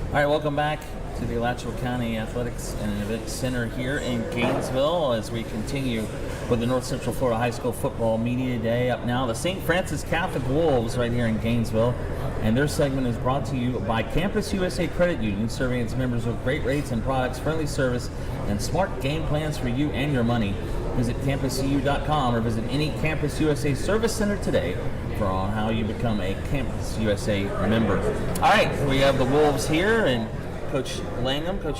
All right, welcome back to the Alachua County Athletics and Events Center here in Gainesville as we continue with the North Central Florida High School Football Media Day. Up now, the St. Francis Catholic Wolves right here in Gainesville, and their segment is brought to you by Campus USA Credit Union, serving its members with great rates and products, friendly service, and smart game plans for you and your money. Visit campuscu.com or visit any Campus USA Service Center today for on how you become a Campus USA member. All right, we have the Wolves here and Coach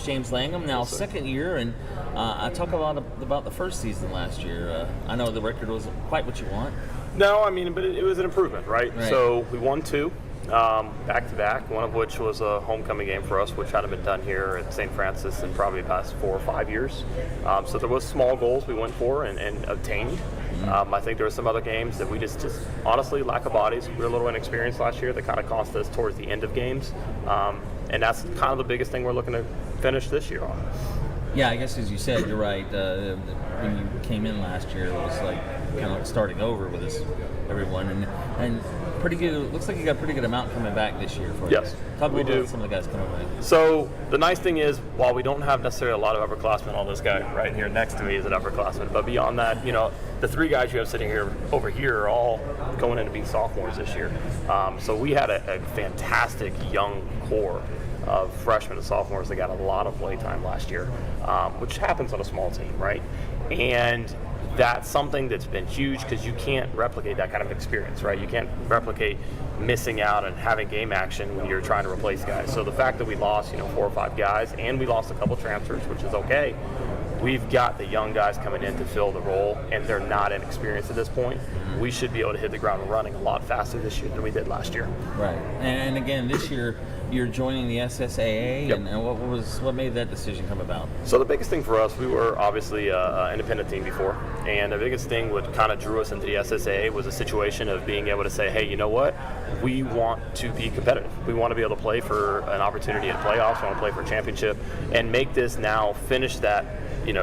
James Langham, now second year, and I talk a lot about the first season last year. I know the record wasn't quite what you want. No, I mean, but it was an improvement, right? So we won two back-to-back, one of which was a homecoming game for us, which hadn't been done here at St. Francis in probably the past 4 or 5 years. So there was small goals we went for and obtained. I think there were some other games that we just honestly, lack of bodies. We were a little inexperienced last year that kind of cost us towards the end of games. And that's kind of the biggest thing we're looking to finish this year on. Yeah, I guess as you said, you're right. When you came in last year, it was like kind of like starting over with everyone, and pretty good. It looks like you got a pretty good amount coming back this year for you. Yes, talk we do. Some of the guys coming back. So the nice thing is, while we don't have necessarily a lot of upperclassmen, all this guy right here next to me is an upperclassman. But beyond that, the three guys you have sitting here over here are all going in to be sophomores this year. So we had a fantastic young core of freshmen and sophomores that got a lot of play time last year, which happens on a small team, right? And that's something that's been huge because you can't replicate that kind of experience, right? You can't replicate missing out and having game action when you're trying to replace guys. So the fact that we lost, 4 or 5 guys, and we lost a couple transfers, which is okay. We've got the young guys coming in to fill the role, and they're not inexperienced at this point. We should be able to hit the ground running a lot faster this year than we did last year. Right, and again, this year you're joining the SSAA, yep. And what made that decision come about? So the biggest thing for us, we were obviously an independent team before, and the biggest thing what kind of drew us into the SSAA was a situation of being able to say, hey, you know what? We want to be competitive. We want to be able to play for an opportunity in playoffs. We want to play for a championship, and make this now finish that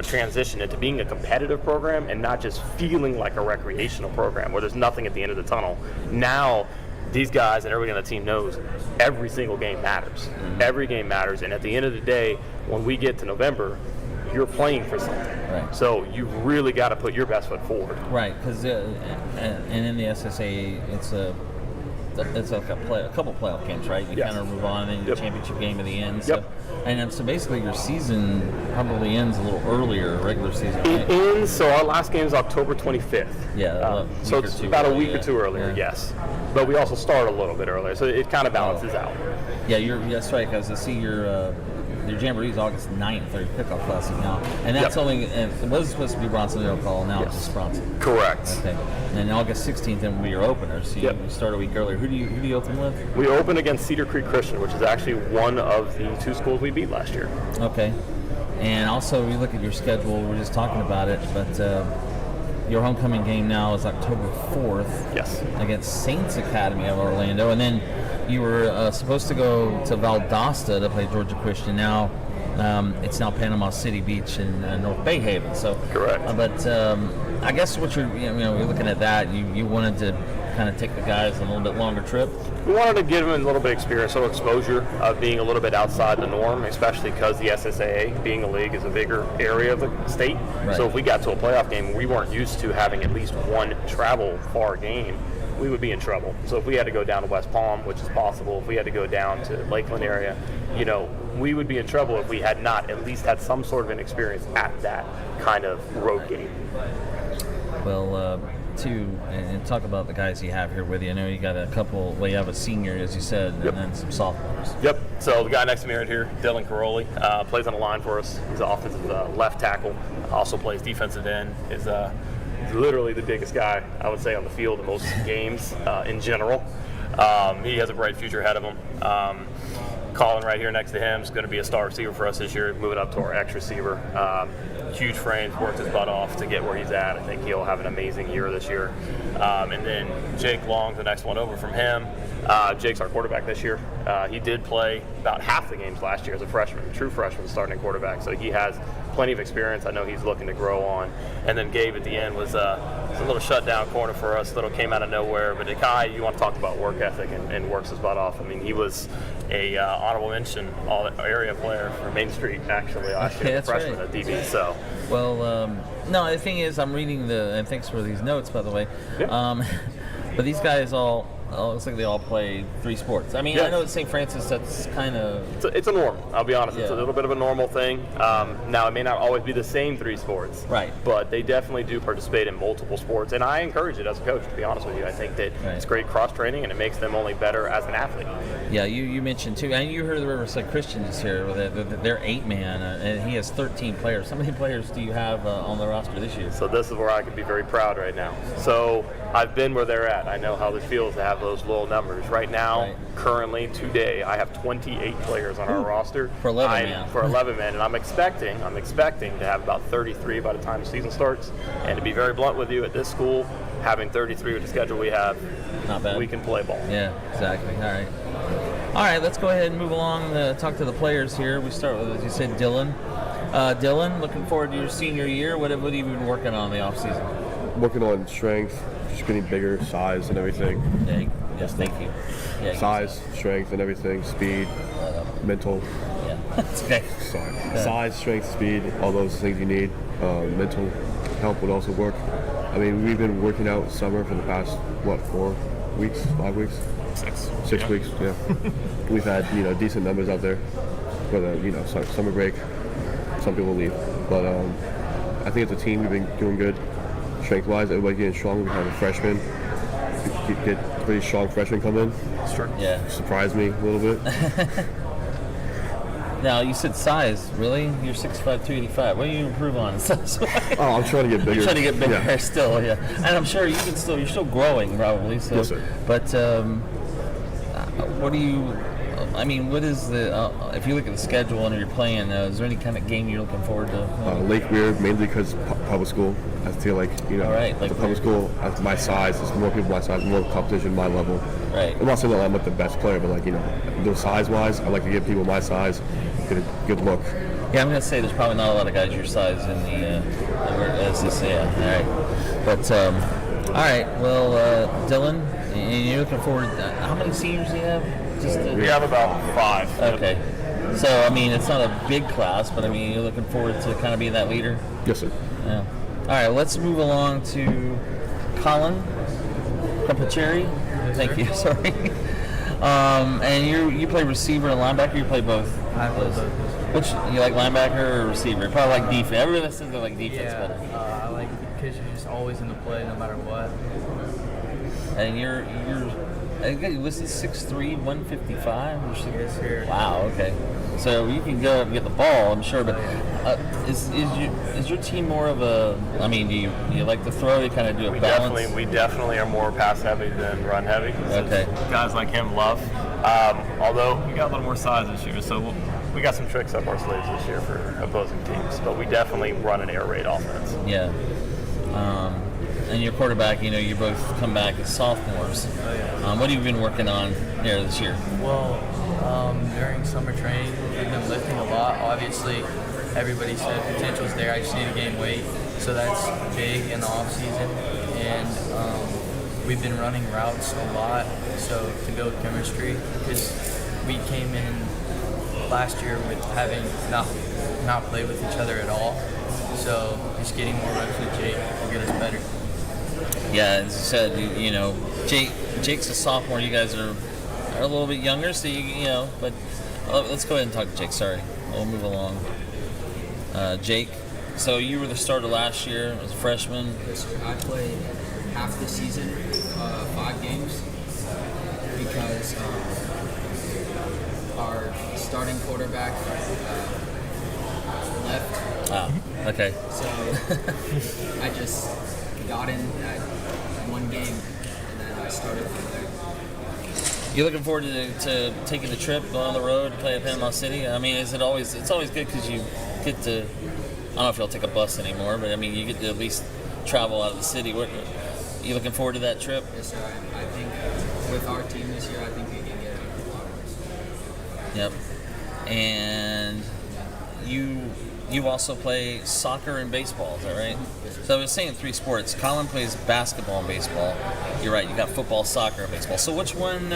transition into being a competitive program and not just feeling like a recreational program where there's nothing at the end of the tunnel. Now, these guys and everybody on the team knows every single game matters. Every game matters, and at the end of the day, when we get to November, you're playing for something. Right. So you really got to put your best foot forward. Right, because and in the SSAA, it's like a couple playoff games, right? You kind of move on in the championship game at the end. So, and so basically your season probably ends a little earlier, regular season. Right? It ends, so our last game is October 25th. Yeah, so it's about a week or two earlier, yes. But we also start a little bit earlier, so it kind of balances out. Yeah, that's right, because I see your Jamboree is August 9th, or your pickoff classic now. And that's only, it was supposed to be Bronson Call, now it's just Bronson. Correct. Okay. And then August 16th then will be your opener, so you start a week earlier. Who do you open with? We open against Cedar Creek Christian, which is actually one of the 2 schools we beat last year. Okay. And also, we look at your schedule, we were just talking about it, but your homecoming game now is October 4th. Yes. Against Saints Academy of Orlando. And then you were supposed to go to Valdosta to play Georgia Christian. Now it's now Panama City Beach in North Bay Haven. So correct. But I guess what you're looking at that, you wanted to kind of take the guys on a little bit longer trip. We wanted to give them a little bit of experience, so exposure of being a little bit outside the norm, especially because the SSAA, being a league, is a bigger area of the state. Right. So if we got to a playoff game, we weren't used to having at least one travel far game, we would be in trouble. So if we had to go down to West Palm, which is possible, if we had to go down to Lakeland area, we would be in trouble if we had not at least had some sort of an experience at that kind of road game. Well, and talk about the guys you have here with you. I know you got a couple, you have a senior, as you said, and then some sophomores. Yep. So the guy next to me right here, Dylan Caroli, plays on the line for us. He's an offensive left tackle, also plays defensive end, is literally the biggest guy, I would say, on the field in most games in general. He has a bright future ahead of him. Colin right here next to him is going to be a star receiver for us this year, moving up to our X receiver. Huge frames, worked his butt off to get where he's at. I think he'll have an amazing year this year. And then Jake Long, the next one over from him. Jake's our quarterback this year. He did play about half the games last year as a freshman, true freshman starting quarterback. So he has plenty of experience. I know he's looking to grow on. And then Gabe at the end was a little shutdown corner for us, little came out of nowhere. But a guy, you want to talk about work ethic and works his butt off. I mean, he was a honorable mention all area player for Main Street actually last year, that's freshman right. at DB. So Well, no, the thing is, I'm reading and thanks for these notes, by the way. Yeah. But these guys looks like they all play 3 sports. I mean, Yes. I know at St. Francis that's kind of... it's a norm. I'll be honest. It's a Yeah. little bit of a normal thing. Now, it may not always be the same 3 sports. Right. But they definitely do participate in multiple sports. And I encourage it as a coach, to be honest with you. I think that Right. it's great cross-training, and it makes them only better as an athlete. Yeah, you mentioned too, and you heard the Riverside Christians here. They're 8-man, and he has 13 players. How many players do you have on the roster this year? So this is where I can be very proud right now. So I've been where they're at. I know how this feels to have those low numbers. Right now, Right. currently, today, I have 28 players on our roster. For 11 man. For 11 men, and I'm expecting to have about 33 by the time the season starts. And to be very blunt with you, at this school, having 33 with the schedule we have, Not bad. we can play ball. Yeah, exactly. All right, let's go ahead and move along and talk to the players here. We start with, as you said, Dylan. Dylan, looking forward to your senior year. What have you been working on in the offseason? Working on strength, just getting bigger, size, and everything. Yeah, yes, thank you. Yeah, Size, strength, and everything. Speed, mental. Yeah, that's okay. Sorry. Yeah. Size, strength, speed, all those things you need. Mental help would also work. I mean, we've been working out summer for the past, 4 weeks, 5 weeks? 6 Yeah. weeks, yeah. We've had, decent numbers out there for the, summer break. Some people leave. But I think as a team, we've been doing good. Strength-wise, everybody getting stronger. We have a freshman. Get pretty strong freshmen come in. Yeah. Surprised me a little bit. Now, you said size, really? You're 6'5", 285. What do you improve on? Oh, I'm trying to get bigger. You're trying to get bigger Yeah. still, yeah. And I'm sure you're still growing, probably. So. Yes, sir. But what do you, what is the, if you look at the schedule and you're playing, is there any kind of game you're looking forward to? Lake Weird, mainly because public school. I feel like, All right, Lake the public Weird. school, at my size, there's more people my size, more competition, my level. Right. I'm not saying that I'm not the best player, but the size-wise, I like to give people my size, get a good look. Yeah, I'm going to say there's probably not a lot of guys your size in the SCCA. All right. But, all right. Well, Dylan, and you're looking forward, how many seniors do you have? We have about 5. Okay. So, it's not a big class, but, you're looking forward to kind of being that leader? Yes, sir. Yeah. All right, let's move along to Colin Campacheri. Thank you, sorry. And you play receiver and linebacker, you play both? I play both. Which, you like linebacker or receiver? Probably like defense. Everybody says they like defense Yeah, better. I like it because you're just always in the play no matter what. And you're I think you listed 6'3", 155? Yes, sir. Wow, okay. So you can go up and get the ball, I'm sure, but is your team more of a, do you like to throw, you kind of do a balance? We definitely are more pass heavy than run heavy. Okay. Guys like him love. Although we got a little more size this year, so we got some tricks up our sleeves this year for opposing teams. But we definitely run an air raid offense. Yeah. And your quarterback, you both come back as sophomores. Oh, yeah. What have you been working on here this year? Well, during summer training, we've been lifting a lot. Obviously, everybody said potential's there. I just need to gain weight. So that's big in the off season. And we've been running routes a lot. So to build chemistry, because we came in last year with having not played with each other at all. So just getting more reps with Jake will get us better. Yeah, as you said, Jake's a sophomore. You guys are a little bit younger, so but let's go ahead and talk to Jake. Sorry, we'll move along. Jake, so you were the starter last year as a freshman. Yes, sir. I played half the season, 5 games, because our starting quarterback left. Ah, okay. So I just got in at 1 game, and then I started from there. You looking forward to taking the trip, going on the road, to play at Panama City? It's always good because you get to, I don't know if you'll take a bus anymore, but you get to at least travel out of the city. You looking forward to that trip? Yes, sir. I think with our team this year, I think we can get a lot of this. Yep. And you also play soccer and baseball, is that right? So I was saying 3 sports. Colin plays basketball and baseball. You're right, you got football, soccer, and baseball. So which one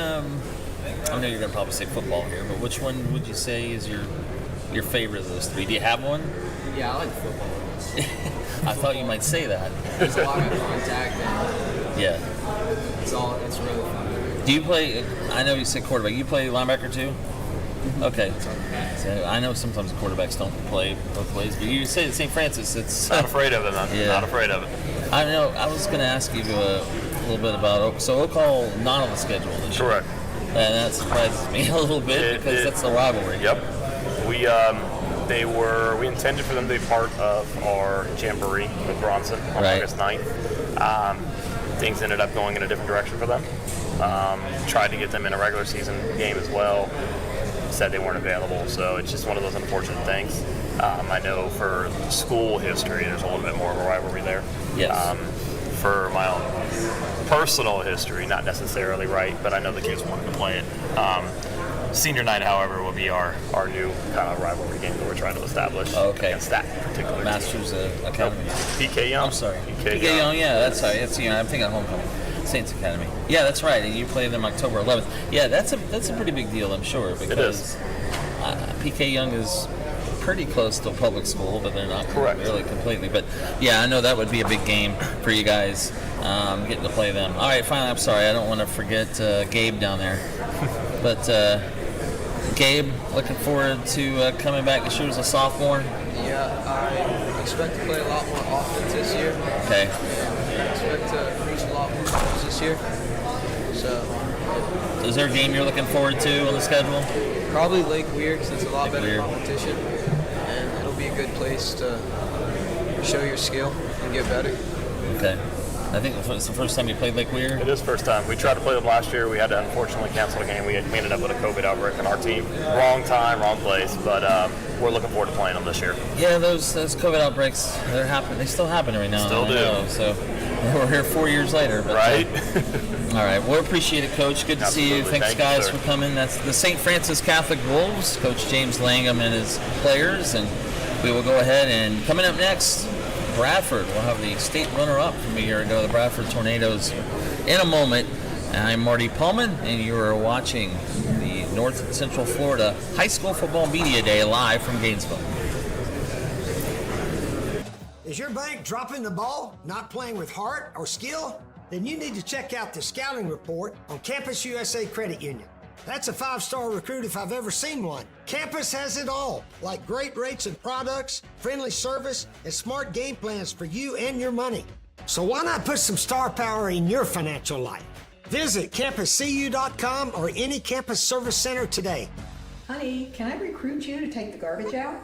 I know you're going to probably say football here, but which one would you say is your favorite of those three? Do you have one? Yeah, I like football. I thought you might say that. There's a lot of contact, and Yeah. it's really fun. Do you play? I know you said quarterback. You play linebacker too? Okay. So I know sometimes quarterbacks don't play both ways, but you say at St. Francis, it's Not afraid of it, man. Yeah. Not afraid of it. I know. I was going to ask you a little bit about Oak. So Oak Hall not on the schedule this year. Correct. And that surprises me a little bit because that's the rivalry. Yep. We intended for them to be part of our jamboree with Bronson on Right. August 9th. Things ended up going in a different direction for them. Tried to get them in a regular season game as well. Said they weren't available, so it's just one of those unfortunate things. I know for school history, there's a little bit more of a rivalry there. Yes. For my own personal history, not necessarily right, but I know the kids wanted to play it. Senior night, however, will be our new kind of rivalry game that we're trying to establish against that particular team. Masters Academy. PK Young. I'm sorry. PK Young. Yeah, that's right. It's I'm thinking of homecoming. Saints Academy. Yeah, that's right. And you play them October 11th. Yeah, that's a pretty big deal, I'm sure, because It is. PK Young is pretty close to public school, but they're not Correct. really completely. But yeah, I know that would be a big game for you guys, getting to play them. All right, finally, I'm sorry, I don't want to forget Gabe down there, but Gabe, looking forward to coming back this year as a sophomore. Yeah, I expect to play a lot more offense this year. Okay. I expect to reach a lot more goals this year. So Is there a game you're looking forward to on the schedule? probably Lake Weir because it's a lot Lake better Weir. competition, and it'll be a good place to show your skill and get better. Okay. I think it's the first time you played Lake Weir. It is the first time. We tried to play them last year. We had to unfortunately cancel the game. We ended up with a COVID outbreak on our team. Wrong time, wrong place, but we're looking forward to playing them this year. Yeah, those COVID outbreaks, they're happening. They still happen every now Still and then. I do. know, so we're here 4 years later. But, Right? all right. Well, appreciate it, Coach. Good to see you. Absolutely. Thanks, Thank you, guys, sir. for coming. That's the St. Francis Catholic Wolves, Coach James Langham and his players. And we will go ahead and coming up next, Bradford. We'll have the state runner-up from a year ago, the Bradford Tornadoes, in a moment. I'm Marty Pullman, and you are watching the North and Central Florida High School Football Media Day live from Gainesville. Is your bank dropping the ball, not playing with heart or skill? Then you need to check out the scouting report on Campus USA Credit Union. That's a 5-star recruit if I've ever seen one. Campus has it all, like great rates and products, friendly service, and smart game plans for you and your money. So why not put some star power in your financial life? Visit campuscu.com or any campus service center today. Honey, can I recruit you to take the garbage out?